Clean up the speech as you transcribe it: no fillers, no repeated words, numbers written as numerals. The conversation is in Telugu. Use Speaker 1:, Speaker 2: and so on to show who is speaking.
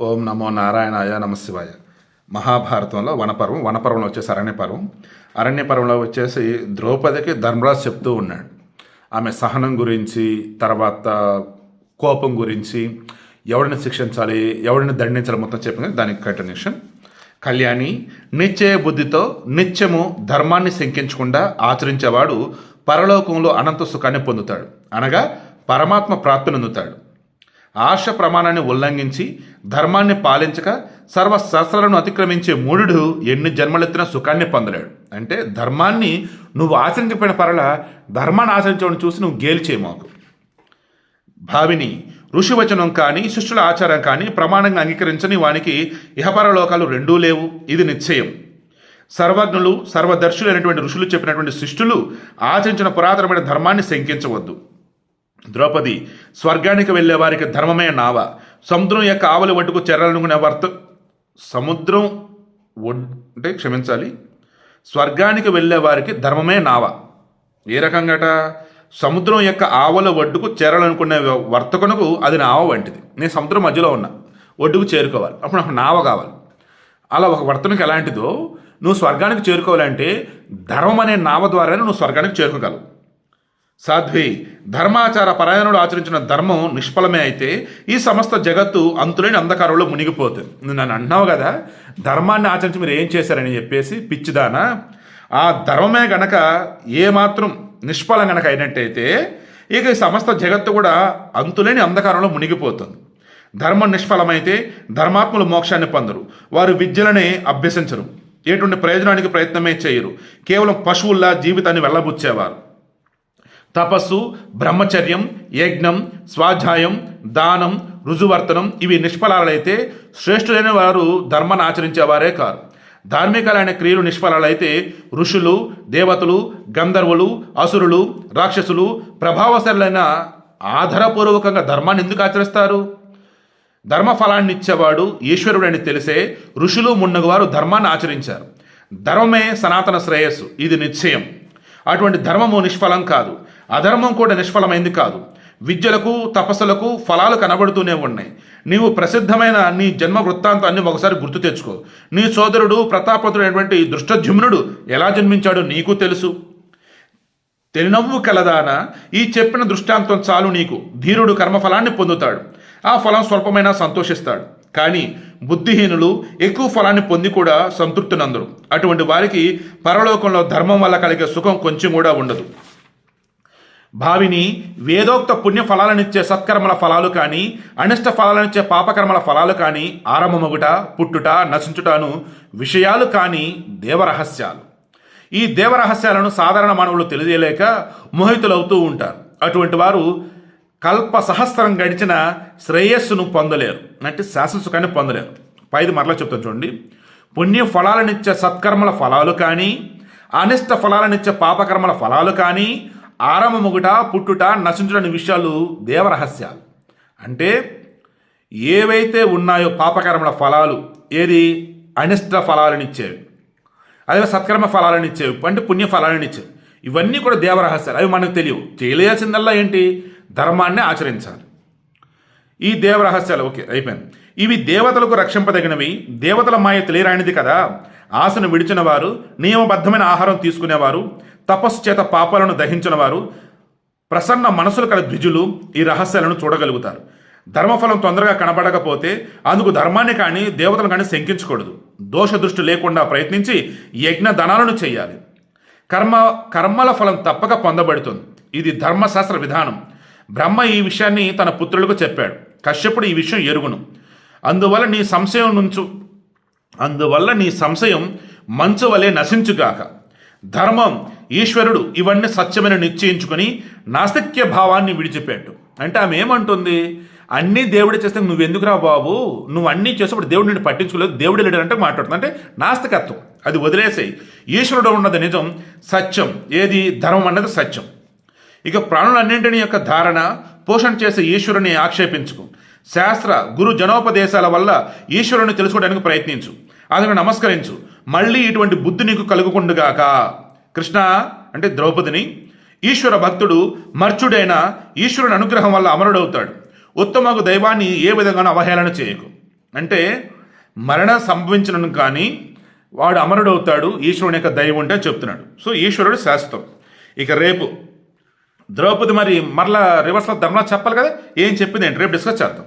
Speaker 1: ఓం నమో నారాయణాయ నమశివాయ. మహాభారతంలో వనపర్వంలో వచ్చేసి అరణ్యపర్వంలో వచ్చేసి ద్రౌపదికి ధర్మరాజు చెప్తూ ఉన్నాడు. ఆమె సహనం గురించి, తర్వాత కోపం గురించి, ఎవరిని శిక్షించాలి, ఎవరిని దండించాలి మొత్తం చెప్పింది. దానికి కంటిన్యూషన్. కళ్యాణి, నిశ్చయ బుద్ధితో నిత్యము ధర్మాన్ని శంకించకుండా ఆచరించేవాడు పరలోకంలో అనంత సుఖాన్ని పొందుతాడు, అనగా పరమాత్మ ప్రాప్తిని పొందుతాడు. ఆర్ష ప్రమాణాన్ని ఉల్లంఘించి ధర్మాన్ని పాలించక సర్వశాస్త్రాలను అతిక్రమించే మూఢుడు ఎన్ని జన్మలెత్తిన సుఖాన్ని పొందలేడు. అంటే ధర్మాన్ని నువ్వు ఆచరించకపోయిన పరల ధర్మాన్ని ఆచరించడం చూసి నువ్వు గేలిచే మాకు. భావిని, ఋషివచనం కానీ శిష్యుల ఆచారం కానీ ప్రమాణంగా అంగీకరించని వానికి ఇహపరలోకాలు రెండూ లేవు, ఇది నిశ్చయం. సర్వజ్ఞులు సర్వదర్శులైనటువంటి ఋషులు చెప్పినటువంటి శిష్యులు ఆచరించిన పురాతనమైన ధర్మాన్ని శంకించవద్దు. ద్రౌపది, స్వర్గానికి వెళ్ళే వారికి ధర్మమే నావ, సముద్రం యొక్క ఆవలి ఒడ్డుకు చేరాలనుకునే స్వర్గానికి వెళ్ళే వారికి ధర్మమే నావ. ఏ రకంగాట? సముద్రం యొక్క ఆవల ఒడ్డుకు చేరాలనుకునే వర్తకునకు అది నావ వంటిది. నేను సముద్రం మధ్యలో ఉన్నా, ఒడ్డుకు చేరుకోవాలి, అప్పుడు నాకు నావ కావాలి. అలా ఒక వర్తనకు ఎలాంటిదో నువ్వు స్వర్గానికి చేరుకోవాలంటే ధర్మం అనే నావ ద్వారానే నువ్వు స్వర్గానికి చేరుకోగలవు. సాధ్వి, ధర్మాచార పరాయణుడు ఆచరించిన ధర్మం నిష్ఫలమే అయితే ఈ సమస్త జగత్తు అంతులేని అంధకారంలో మునిగిపోతుంది. నువ్వు నన్ను అంటున్నావు కదా ధర్మాన్ని ఆచరించి మీరు ఏం చేశారని చెప్పేసి, పిచ్చిదానా, ఆ ధర్మమే గనక ఏమాత్రం నిష్ఫలం గనక అయినట్టయితే ఇక ఈ సమస్త జగత్తు కూడా అంతులేని అంధకారంలో మునిగిపోతుంది. ధర్మం నిష్ఫలమైతే ధర్మాత్ములు మోక్షాన్ని పొందరు, వారు విద్యలనే అభ్యసించరు, ఎటువంటి ప్రయోజనానికి ప్రయత్నమే చేయరు, కేవలం పశువుల్లా జీవితాన్ని వెళ్ళబుచ్చేవారు. తపస్సు, బ్రహ్మచర్యం, యజ్ఞం, స్వాధ్యాయం, దానం, రుజువర్తనం ఇవి నిష్ఫలాలైతే శ్రేష్ఠులైన వారు ధర్మాన్ని ఆచరించేవారే కారు. ధార్మికాలైన క్రియలు నిష్ఫలాలైతే ఋషులు, దేవతలు, గంధర్వులు, అసురులు, రాక్షసులు ప్రభావశాలైన ఆధారపూర్వకంగా ధర్మాన్ని ఎందుకు ఆచరిస్తారు? ధర్మఫలాన్ని ఇచ్చేవాడు ఈశ్వరుడని తెలిసే ఋషులు మున్నగువారు ధర్మాన్ని ఆచరించారు. ధర్మమే సనాతన శ్రేయస్సు, ఇది నిశ్చయం. అటువంటి ధర్మము నిష్ఫలం కాదు, అధర్మం కూడా నిష్ఫలమైంది కాదు. విద్యలకు, తపస్సులకు ఫలాలు కనబడుతూనే ఉన్నాయి. నీవు ప్రసిద్ధమైన నీ జన్మ వృత్తాంతాన్ని ఒకసారి గుర్తు తెచ్చుకో. నీ సోదరుడు ప్రతాపతుడైనటువంటి దృష్టజుమ్నుడు ఎలా జన్మించాడో నీకు తెలుసు. తెలినవ్వు కలదానా, ఈ చెప్పిన దృష్టాంతం చాలు నీకు. ధీరుడు కర్మఫలాన్ని పొందుతాడు, ఆ ఫలం స్వల్పమైనా సంతోషిస్తాడు. కానీ బుద్ధిహీనులు ఎక్కువ ఫలాన్ని పొంది కూడా సంతృప్తినందరు. అటువంటి వారికి పరలోకంలో ధర్మం వల్ల కలిగే సుఖం కొంచెం కూడా ఉండదు. భావిని, వేదోక్త పుణ్య ఫలాలనిచ్చే సత్కర్మల ఫలాలు కానీ అనిష్ట ఫలాలనిచ్చే పాపకర్మల ఫలాలు కానీ ఆరంభమగుట, పుట్టుట, నశించుటను విషయాలు కానీ దేవరహస్యాలు. ఈ దేవరహస్యాలను సాధారణ మానవులు తెలియలేక మోహితులవుతూ ఉంటారు. అటువంటి వారు కల్ప సహస్రం గడిచిన శ్రేయస్సును పొందలేరు, అంటే శాశ్వత సుఖాన్ని పొందలేరు. పైది మరలా చెప్తాను చూడండి. పుణ్య ఫలాలనిచ్చే సత్కర్మల ఫలాలు కానీ అనిష్ట ఫలాలనిచ్చే పాపకర్మల ఫలాలు కానీ ఆరంభముగుట, పుట్టుట, నశించుటని విషయాలు దేవరహస్యాలు. అంటే ఏవైతే ఉన్నాయో పాపకర్మల ఫలాలు, ఏది అనిష్ట ఫలాలనిచ్చేవి, అదే సత్కర్మ ఫలాలనిచ్చేవి, అంటే పుణ్య ఫలాలనిచ్చేవి, ఇవన్నీ కూడా దేవరహస్యాలు. అవి మనకు తెలియవు. చేయలేయాల్సిందల్లా ఏంటి? ధర్మాన్ని ఆచరించాలి. ఈ దేవరహస్యాలు ఓకే అయిపోయింది. ఇవి దేవతలకు రక్షింపదగినవి. దేవతల మాయ తెలియరానిది కదా. ఆశను విడిచిన వారు, నియమబద్ధమైన ఆహారం తీసుకునేవారు, తపస్సు చేత పాపాలను దహించిన వారు, ప్రసన్న మనసులు కల ద్విజులు ఈ రహస్యాలను చూడగలుగుతారు. ధర్మఫలం తొందరగా కనబడకపోతే అందుకు ధర్మాన్ని కానీ దేవతలను కానీ శంకించకూడదు. దోష దృష్టి లేకుండా ప్రయత్నించి యజ్ఞ దానాలను చేయాలి. కర్మల ఫలం తప్పక పొందబడుతుంది. ఇది ధర్మశాస్త్ర విధానం. బ్రహ్మ ఈ విషయాన్ని తన పుత్రులకు చెప్పాడు. కశ్యపుడు ఈ విషయం ఎరుగును. అందువల్ల నీ సంశయం మంచు వలె నశించుగాక. ధర్మం, ఈశ్వరుడు ఇవన్నీ సత్యమని నిశ్చయించుకొని నాస్తిక్య భావాన్ని విడిచిపెట్టు. అంటే ఆమె ఏమంటుంది? అన్నీ దేవుడే చేస్తే నువ్వెందుకురా బాబు, నువ్వు అన్నీ చేసేప్పుడు దేవుడు నిన్ను పట్టించుకోలేదు, దేవుడు లేడు అంటే మాట్లాడుతుంది. అంటే నాస్తికత్వం, అది వదిలేసేయి. ఈశ్వరుడు ఉన్నది నిజం, సత్యం. ఏది? ధర్మం అన్నది సత్యం. ఇక ప్రాణులన్నింటినీ యొక్క ధారణ, పోషణ చేసే ఈశ్వరుని ఆక్షేపించుకు. శాస్త్ర, గురు జనోపదేశాల వల్ల ఈశ్వరుని తెలుసుకోవడానికి ప్రయత్నించు, అతను నమస్కరించు. మళ్ళీ ఇటువంటి బుద్ధి నీకు కలుగుకుండుగాక. కృష్ణ అంటే ద్రౌపదిని, ఈశ్వర భక్తుడు మర్చుడైన ఈశ్వరుని అనుగ్రహం వల్ల అమరుడవుతాడు. ఉత్తమకు దైవాన్ని ఏ విధంగానూ అవహేళన చేయకు. అంటే మరణం సంభవించను కానీ వాడు అమరుడవుతాడు ఈశ్వరుని యొక్క దయ ఉంటే అని చెప్తున్నాడు. సో ఈశ్వరుడు శాశ్వతం. ఇక రేపు ద్రౌపది మరి మరలా రివర్స్లో ధర్మరాజు చెప్పాలి కదా, ఏం చెప్పింది ఏంటి రేపు డిస్కస్ చేద్దాం.